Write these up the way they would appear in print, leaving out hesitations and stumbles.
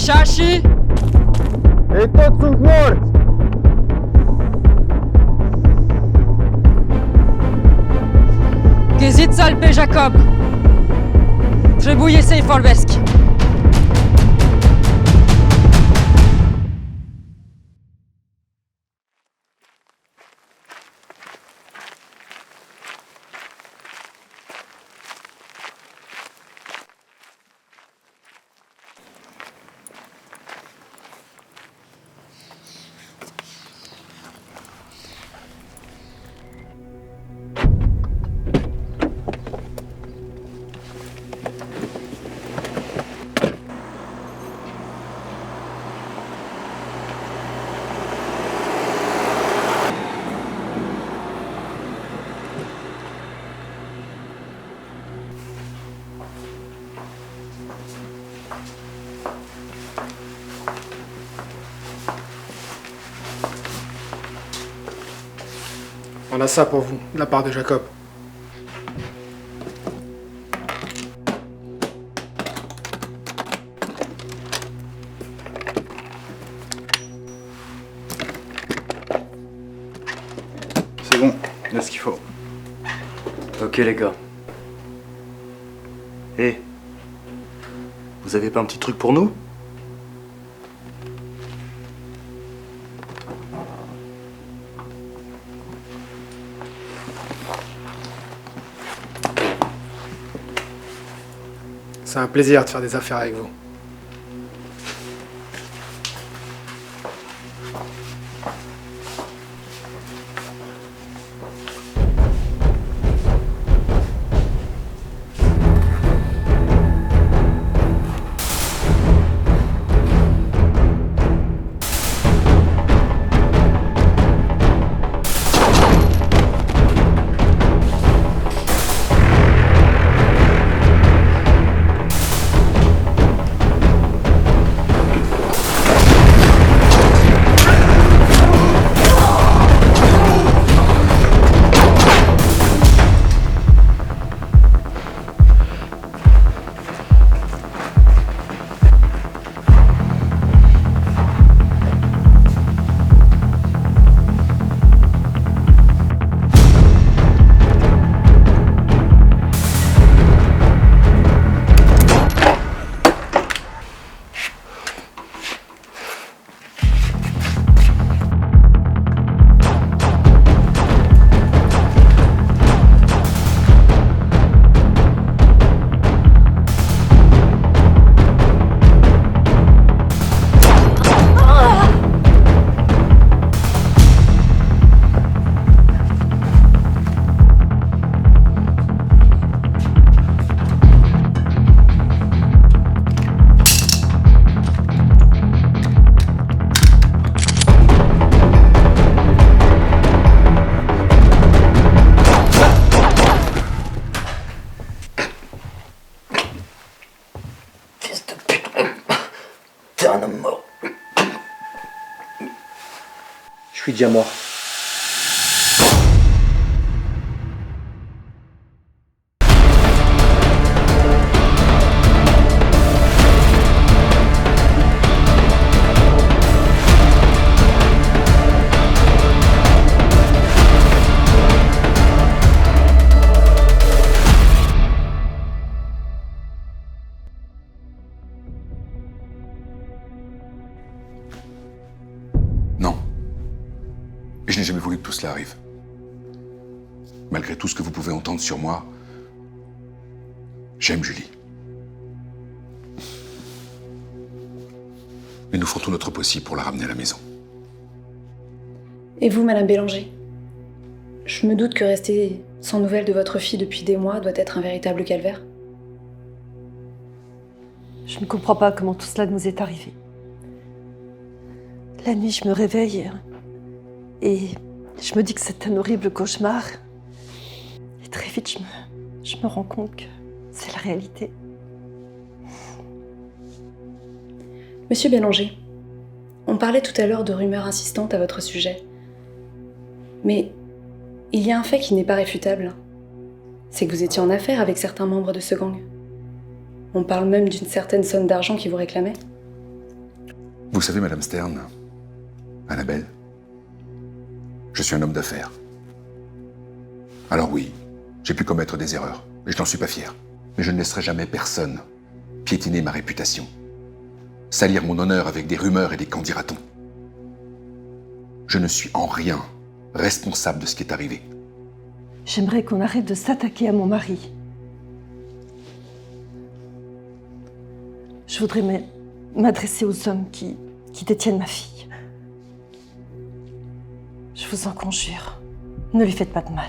Shashi! Ei, toți sunt morți! Găsiți să-l pe Jacob! Trebuie să-i vorbesc! On a ça pour vous, de la part de Jacob. C'est bon, il y a ce qu'il faut. Ok les gars. Hé, vous avez pas un petit truc pour nous? C'est un plaisir de faire des affaires avec vous. T'es un homme mort. Je suis déjà mort. Non. Et je n'ai jamais voulu que tout cela arrive. Malgré tout ce que vous pouvez entendre sur moi, j'aime Julie. Et nous ferons tout notre possible pour la ramener à la maison. Et vous, Madame Bélanger? Je me doute que rester sans nouvelles de votre fille depuis des mois doit être un véritable calvaire. Je ne comprends pas comment tout cela nous est arrivé. La nuit, je me réveille et je me dis que c'est un horrible cauchemar. Et très vite, je me rends compte que c'est la réalité. Monsieur Bélanger, on parlait tout à l'heure de rumeurs insistantes à votre sujet. Mais il y a un fait qui n'est pas réfutable. C'est que vous étiez en affaire avec certains membres de ce gang. On parle même d'une certaine somme d'argent qui vous réclamait. Vous savez, Madame Stern, Annabelle, je suis un homme d'affaires. Alors oui, j'ai pu commettre des erreurs, et je n'en suis pas fier. Mais je ne laisserai jamais personne piétiner ma réputation, salir mon honneur avec des rumeurs et des candidatons. Je ne suis en rien responsable de ce qui est arrivé. J'aimerais qu'on arrête de s'attaquer à mon mari. Je voudrais m'adresser aux hommes qui détiennent ma fille. Je vous en conjure, ne lui faites pas de mal.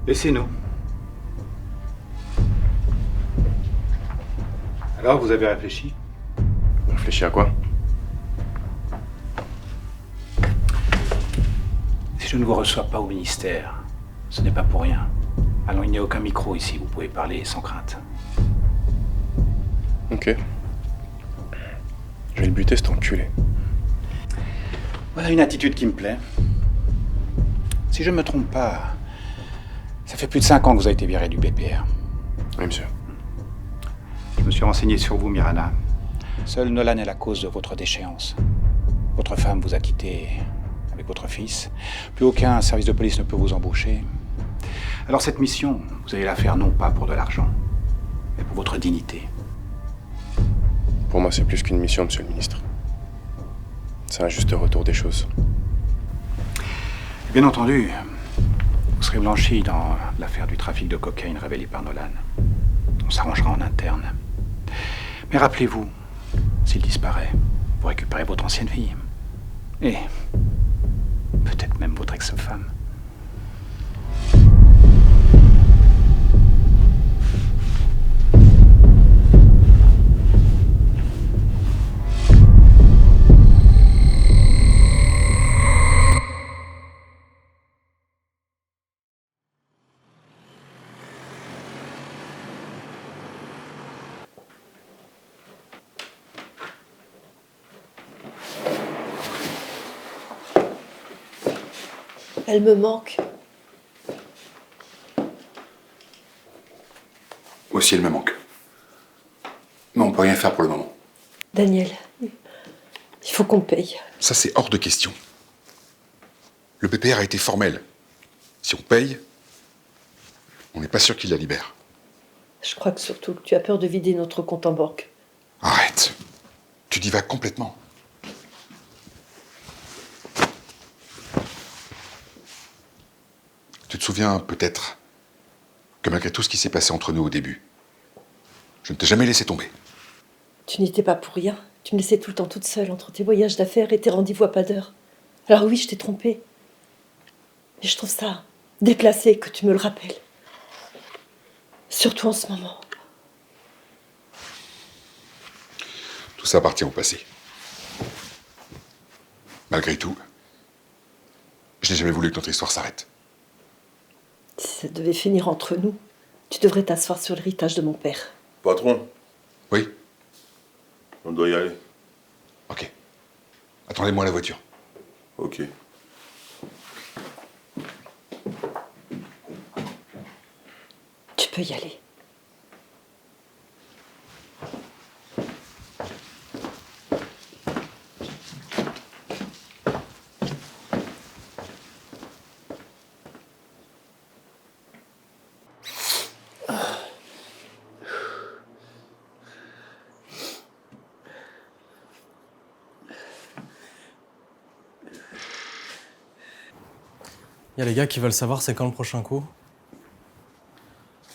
Laissez-nous. Alors, vous avez réfléchi? Réfléchir à quoi? Si je ne vous reçois pas au ministère, ce n'est pas pour rien. Allons, il n'y a aucun micro ici, vous pouvez parler sans crainte. Ok. Je vais le buter, cet enculé. Voilà une attitude qui me plaît. Si je ne me trompe pas, ça fait plus de 5 ans que vous avez été viré du BPR. Oui, monsieur. Je me suis renseigné sur vous, Mirana. Seul Nolan est la cause de votre déchéance. Votre femme vous a quitté avec votre fils. Plus aucun service de police ne peut vous embaucher. Alors cette mission, vous allez la faire non pas pour de l'argent, mais pour votre dignité. Pour moi, c'est plus qu'une mission, monsieur le ministre. C'est un juste retour des choses. Bien entendu, vous serez blanchi dans l'affaire du trafic de cocaïne révélée par Nolan. On s'arrangera en interne. Mais rappelez-vous, s'il disparaît, vous récupérez votre ancienne fille. Et peut-être même votre ex-femme. Elle me manque. Moi aussi, elle me manque. Mais on peut rien faire pour le moment. Daniel, il faut qu'on paye. Ça, c'est hors de question. Le PPR a été formel. Si on paye, on n'est pas sûr qu'il la libère. Je crois que surtout que tu as peur de vider notre compte en banque. Arrête. Tu divagues complètement. Tu te souviens peut-être que malgré tout ce qui s'est passé entre nous au début, je ne t'ai jamais laissé tomber. Tu n'y étais pas pour rien. Tu me laissais tout le temps toute seule entre tes voyages d'affaires et tes rendez-vous à pas d'heure. Alors oui, je t'ai trompée. Mais je trouve ça déplacé que tu me le rappelles. Surtout en ce moment. Tout ça appartient au passé. Malgré tout, je n'ai jamais voulu que notre histoire s'arrête. Si ça devait finir entre nous, tu devrais t'asseoir sur l'héritage de mon père. Patron, Oui? on doit y aller. Ok. Attendez-moi à la voiture. Ok. Tu peux y aller. Y a les gars qui veulent savoir c'est quand le prochain coup.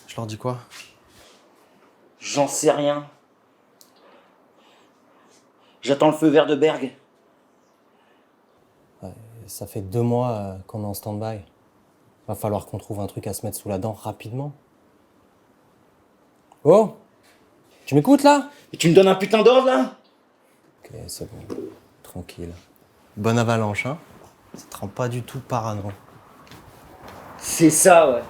Je leur dis quoi? J'en sais rien. J'attends le feu vert de Berg. Ça fait 2 mois qu'on est en stand-by. Va falloir qu'on trouve un truc à se mettre sous la dent rapidement. Oh! Tu m'écoutes là? Et tu me donnes un putain d'ordre là? Ok, c'est bon. Tranquille. Bonne avalanche, hein? Ça te rend pas du tout parano. C'est ça, ouais.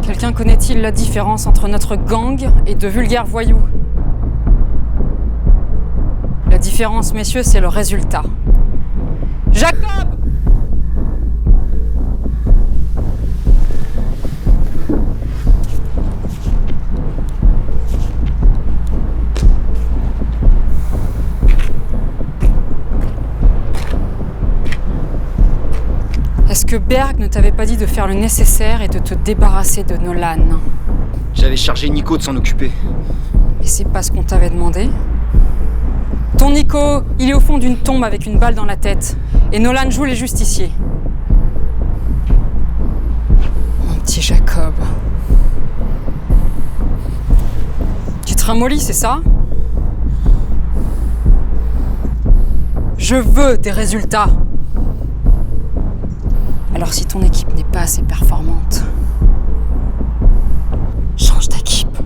Quelqu'un connaît-il la différence entre notre gang et de vulgaires voyous? La différence, messieurs, c'est le résultat. Jacob! Est-ce que Berg ne t'avait pas dit de faire le nécessaire et de te débarrasser de Nolan? J'avais chargé Nico de s'en occuper. Mais c'est pas ce qu'on t'avait demandé. Ton Nico, il est au fond d'une tombe avec une balle dans la tête. Et Nolan joue les justiciers. Mon petit Jacob. Tu te ramollis, c'est ça? Je veux des résultats. Alors si ton équipe n'est pas assez performante, change d'équipe.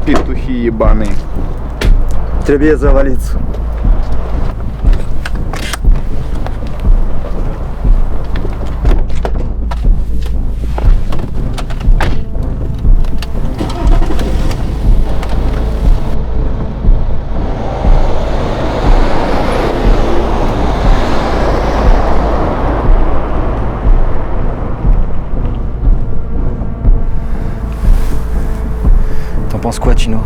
Петухи ебаные. Тебе завалиться. T'en penses quoi, Tino?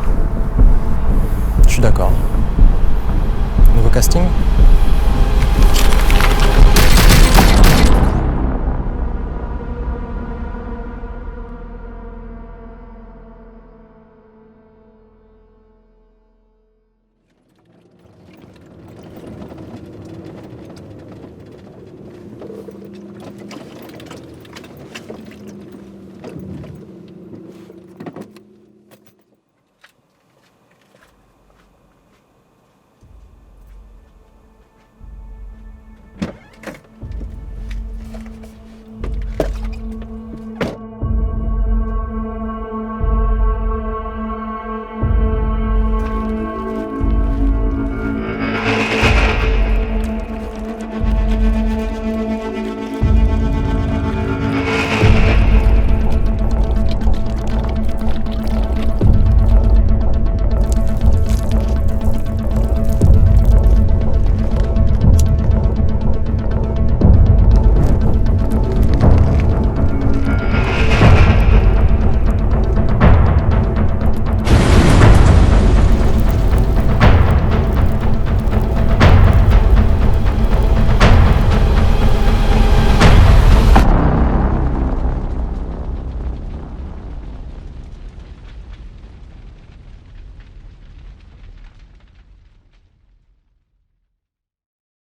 Je suis d'accord. Nouveau casting?